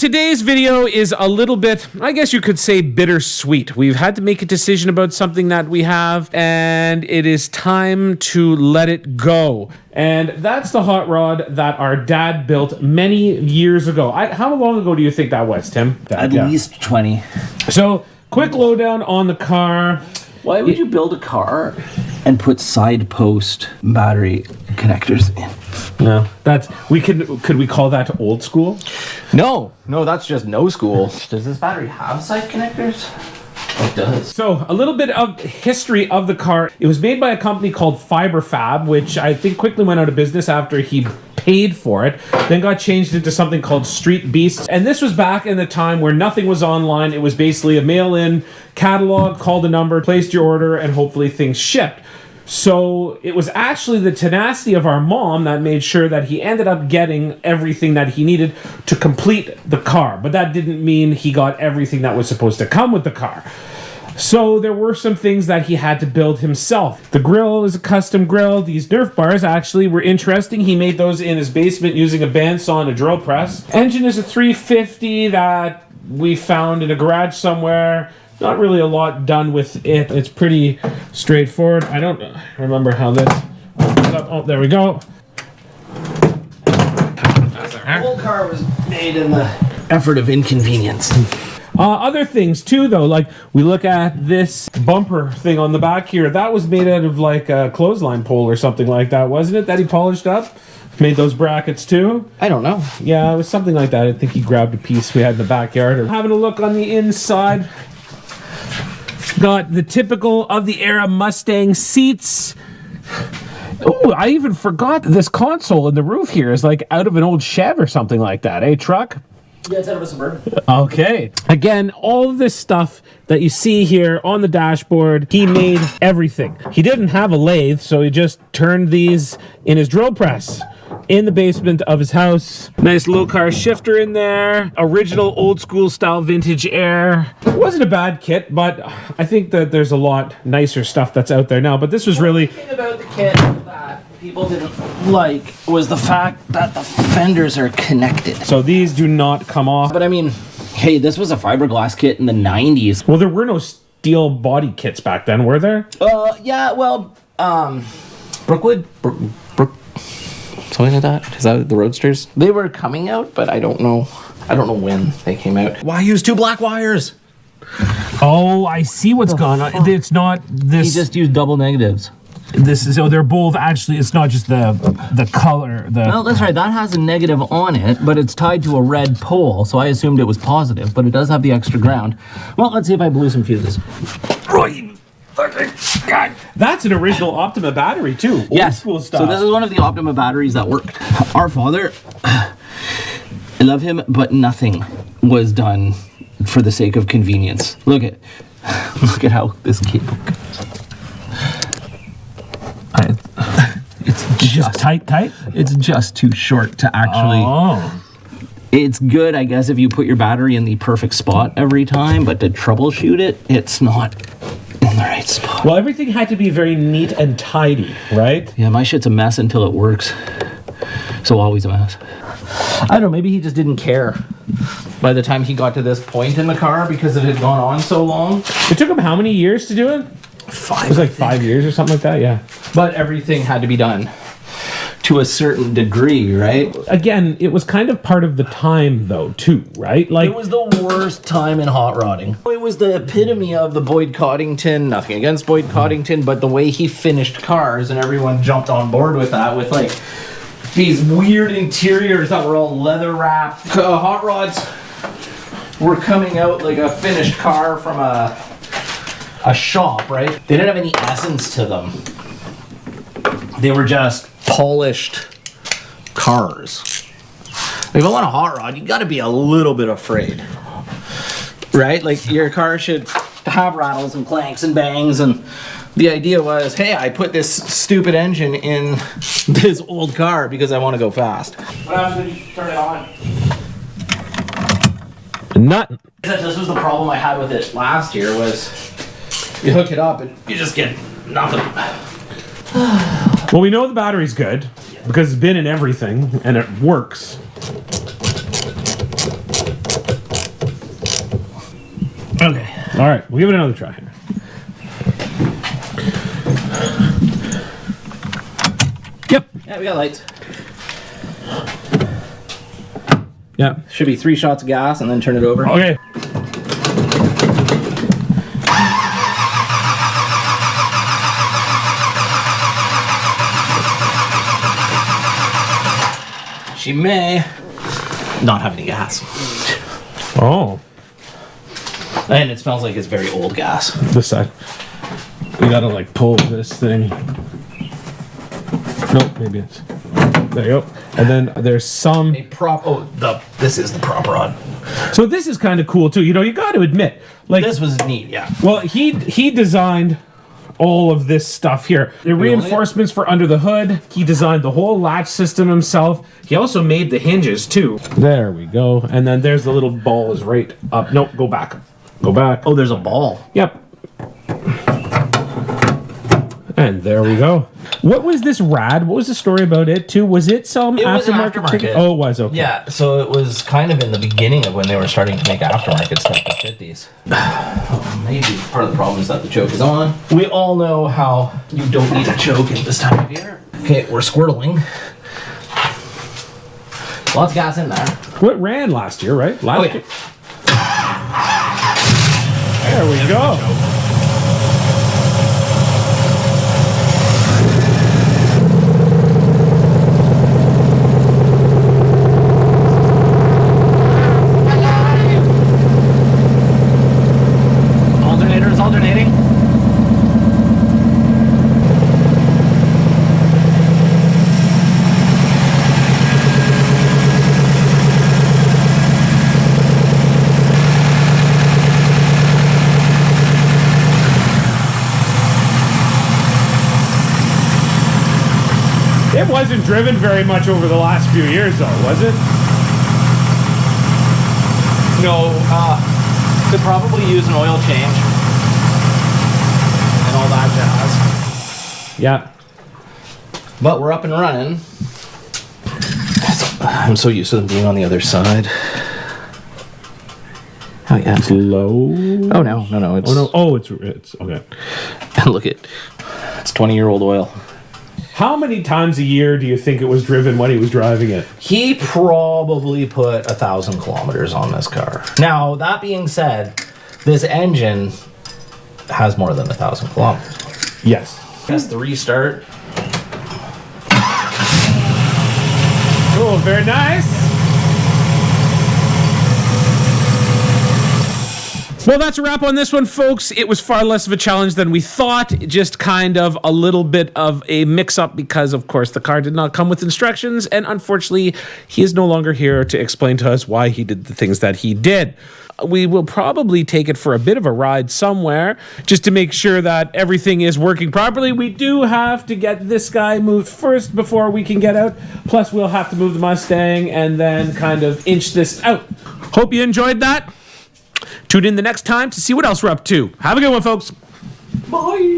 today's video is a little bit, I guess you could say, bittersweet. We've had to make a decision about something that we have, and it is time to let it go. And that's the hot rod that our dad built many years ago. How long ago do you think that was, Tim? At least 20. So, quick lowdown on the car. Why would you build a car and put side post battery connectors in? No, could we call that old school? No, that's just no school. Does this battery have side connectors? It does. So, a little bit of history of the car. It was made by a company called Fab, which I think quickly went out of business after he paid for it, then got changed into something called Street Beast. And this was back in the time where nothing was online. It was basically a mail-in catalog, called a number, placed your order, and hopefully things shipped. So it was actually the tenacity of our mom that made sure that he ended up getting everything that he needed to complete the car. But that didn't mean he got everything that was supposed to come with the car. So there were some things that he had to build himself. The grill is a custom grill. These Nerf bars actually were interesting. He made those in his basement using a bandsaw and a drill press. Engine is a 350 that we found in a garage somewhere. Not really a lot done with it. It's pretty straightforward. I don't remember how this opens up. Oh, there we go. The whole car was made in the effort of inconvenience. Other things too, though, like we look at this bumper thing on the back here. That was made out of like a clothesline pole or something like that, wasn't it? That he polished up? Made those brackets too? I don't know. Yeah, it was something like that. I think he grabbed a piece we had in the backyard. Having a look on the inside. Got the typical of the era Mustang seats. Oh, I even forgot this console in the roof here is like out of an old Chev or something like that, eh, truck? Yeah, it's out of a Suburban. Okay. Again, all of this stuff that you see here on the dashboard, he made everything. He didn't have a lathe, so he just turned these in his drill press in the basement of his house. Nice low car shifter in there. Original old school style vintage air. It wasn't a bad kit, but I think that there's a lot nicer stuff that's out there now. But this was really... The thing about the kit that people didn't like was the fact that the fenders are connected. So these do not come off. But I mean, hey, this was a fiberglass kit in the 90s. Well, there were no steel body kits back then, were there? Yeah, well, Brookwood? Something like that? Is that the Roadsters? They were coming out, but I don't know when they came out. Why use two black wires? Oh, I see what's going on. It's not this. He just used double negatives. This is, so they're both actually, it's not just the color. No, that's right. That has a negative on it, but it's tied to a red pole, so I assumed it was positive, but it does have the extra ground. Well, let's see if I blew some fuses. That's an original Optima battery too. Yes. School stuff. So this is one of the Optima batteries that worked. Our father, I love him, but nothing was done for the sake of convenience. Look at how this cable goes. It's just tight. It's just too short to actually. Oh. It's good, I guess, if you put your battery in the perfect spot every time, but to troubleshoot it, it's not in the right spot. Well, everything had to be very neat and tidy, right? Yeah, my shit's a mess until it works. So always a mess. I don't know, maybe he just didn't care by the time he got to this point in the car because it had gone on so long. It took him how many years to do it? 5. It was like 5 years or something like that, yeah. But everything had to be done to a certain degree, right? Again, it was kind of part of the time though, too, right? Like It was the worst time in hot rodding. It was the epitome of the Boyd Coddington, nothing against Boyd Coddington, but the way he finished cars, and everyone jumped on board with that, with like these weird interiors that were all leather wrapped. Hot rods were coming out like a finished car from a shop, right? They didn't have any essence to them. They were just polished cars. If you want a hot rod, you gotta be a little bit afraid. Right? Like your car should have rattles and clanks and bangs, and the idea was, hey, I put this stupid engine in this old car because I want to go fast. what happens when you turn it on? Nothing. This was the problem I had with it last year, was you hook it up and you just get nothing. Well, we know the battery's good because it's been in everything and it works. All right, we'll give it another try here. Yep. Yeah, we got lights. Yeah. Should be 3 shots of gas and then turn it over. Okay. She may not have any gas. Oh. And it smells like it's very old gas. This side. We gotta like pull this thing. Nope, maybe it's. There you go. And then there's some. This is the prop rod. So this is kind of cool too. You know, you got to admit, like This was neat, yeah. well, he designed all of this stuff here. The reinforcements for under the hood. He designed the whole latch system himself. He also made the hinges too. There we go. And then there's the little ball is right up. Nope, go back. Go back. Oh, there's a ball. Yep. And there we go. What was this rad? What was the story about it too? Was it some It was an aftermarket? aftermarket. Oh, it was, okay. Yeah, so it was kind of in the beginning of when they were starting to make aftermarket stuff to fit these. Maybe part of the problem is that the choke is on. We all know how you don't need a choke at this time of year. Okay, we're squirtling. Lots of gas in there. What ran last year, right? Last yeah. year. There we go. Alternator's alternating. It wasn't driven very much over the last few years, though, was it? No, could probably use an oil change and all that jazz. Yeah. But we're up and running. I'm so used to them being on the other side. Oh yeah. It's low. Oh no. It's, Oh no. Oh, it's okay. And look at, it's 20-year-old oil. How many times a year do you think it was driven when he was driving it? He probably put 1,000 kilometers on this car. Now, that being said, this engine has more than 1,000 kilometers. Yes. That's the restart. Oh, very nice. Well, that's a wrap on this one, folks. It was far less of a challenge than we thought. Just kind of a little bit of a mix-up because, of course, the car did not come with instructions. And unfortunately, he is no longer here to explain to us why he did the things that he did. We will probably take it for a bit of a ride somewhere just to make sure that everything is working properly. We do have to get this guy moved first before we can get out. Plus, we'll have to move the Mustang and then kind of inch this out. Hope you enjoyed that. Tune in the next time to see what else we're up to. Have a good one, folks. Bye.